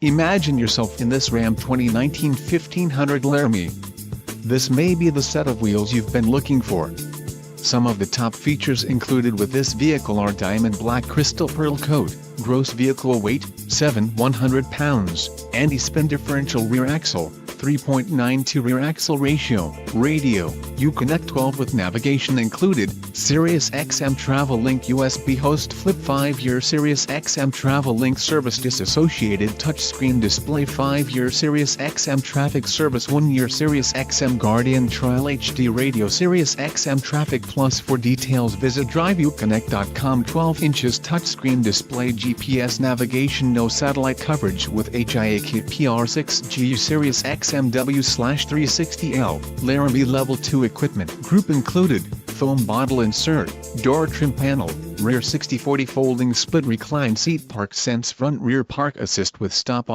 Imagine yourself in this Ram 2019 1500 Laramie. This may be the set of wheels you've been looking for. Some of the top features included with this vehicle are diamond black crystal pearl coat, gross vehicle weight, 7,100 pounds, anti-spin differential rear axle, 3.92 rear axle ratio, radio, Uconnect 12 with navigation included, Sirius XM Travel Link USB host flip 5-year Sirius XM Travel Link service disassociated touchscreen display 5-year Sirius XM Traffic Service 1-year Sirius XM Guardian Trial HD radio Sirius XM Traffic Plus. For details visit driveuconnect.com. 12 inches touchscreen display GPS navigation, no satellite coverage with HIAK PR6G Sirius XMW/360L, Laramie Level 2 equipment group included, foam bottle insert, door trim panel, rear 60/40 folding split recline seat, park sense front rear park assist with stop